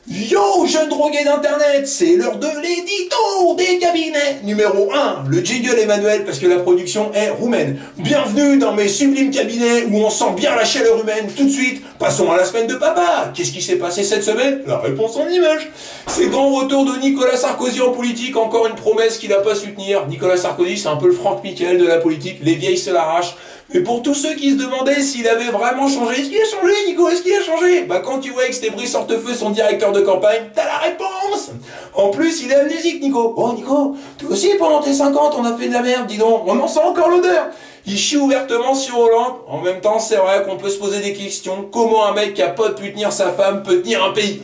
Yo, jeunes drogués d'internet, c'est l'heure de l'édito des cabinets. Numéro 1, le jingle Emmanuel parce que la production est roumaine. Bienvenue dans mes sublimes cabinets où on sent bien la chaleur humaine. Tout de suite, passons à la semaine de papa. Qu'est-ce qui s'est passé cette semaine? La réponse en image. C'est grand retour de Nicolas Sarkozy en politique, encore une promesse qu'il n'a pas su tenir. Nicolas Sarkozy, c'est un peu le Franck Michael de la politique, les vieilles se l'arrachent. Mais pour tous ceux qui se demandaient s'il avait vraiment changé, est-ce qu'il a changé, Nico? Est-ce qu'il a changé? Bah quand tu vois que c'était Brice Hortefeux, son directeur de campagne, t'as la réponse. En plus, il est amnésique, Nico. Oh, Nico, toi aussi, pendant tes 50, on a fait de la merde, dis donc. On en sent encore l'odeur. Il chie ouvertement sur Hollande. En même temps, c'est vrai qu'on peut se poser des questions. Comment un mec qui a pas pu tenir sa femme peut tenir un pays?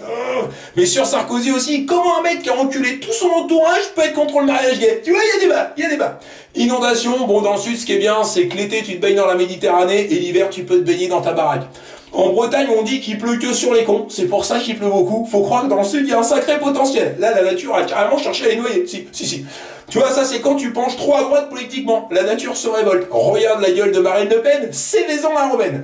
Mais sur Sarkozy aussi, comment un mec qui a enculé tout son entourage peut être contre le mariage gay? Tu vois, il y a débat. Inondation, bon, dans le sud, ce qui est bien, c'est que l'été, tu te baignes dans la Méditerranée et l'hiver, tu peux te baigner dans ta baraque. En Bretagne, on dit qu'il pleut que sur les cons, c'est pour ça qu'il pleut beaucoup. Faut croire que dans le sud, il y a un sacré potentiel. Là, la nature a carrément cherché à les noyer. Si. Tu vois, ça, c'est quand tu penches trop à droite politiquement. La nature se révolte. Regarde la gueule de Marine Le Pen, c'est maison la romaine.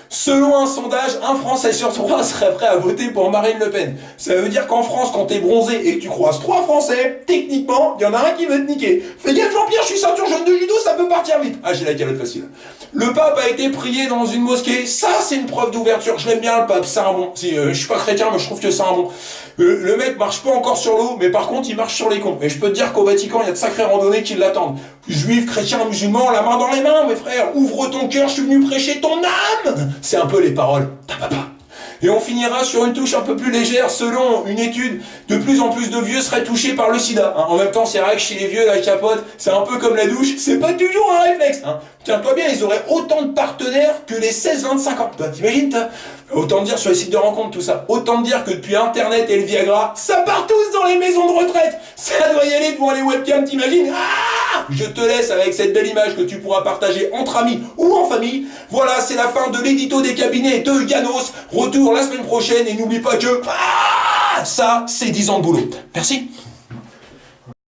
Selon un sondage, un Français sur 3 serait prêt à voter pour Marine Le Pen. Ça veut dire qu'en France, quand t'es bronzé et que tu croises 3 Français, techniquement, il y en a un qui veut te niquer. Fais gaffe Jean-Pierre, je suis ceinture jaune de judo, ça peut partir vite. Ah, j'ai la calotte facile. Le pape a été prié dans une mosquée. Ça, c'est une preuve d'ouverture. Je l'aime bien, le pape, c'est un bon. Je suis pas chrétien, mais je trouve que c'est un bon. Le mec marche pas encore sur l'eau, mais par contre, il marche sur les cons. Et je peux te dire qu'au Vatican, il y a de sacrées randonnées qui l'attendent. Juifs, chrétiens, musulmans, la main dans les mains, mes frères. Ouvre ton cœur, je suis venu prêcher ton âme. C'est un peu les paroles d'un papa. Et on finira sur une touche un peu plus légère. Selon une étude, de plus en plus de vieux seraient touchés par le sida. En même temps, c'est vrai que chez les vieux, la capote, c'est un peu comme la douche, c'est pas toujours un réflexe. Tiens-toi bien, ils auraient autant de partenaires que les 16-25 ans. Toi, t'imagines, autant dire sur les sites de rencontres, tout ça. Autant dire que depuis Internet et le Viagra, ça part tous dans les maisons de retraite. Ça doit y aller devant les webcams, t'imagines? Je te laisse avec cette belle image que tu pourras partager entre amis ou en famille. Voilà, c'est la fin de l'édito des cabinets de Yanos. Retour la semaine prochaine et n'oublie pas que ça, c'est 10 ans de boulot. Merci.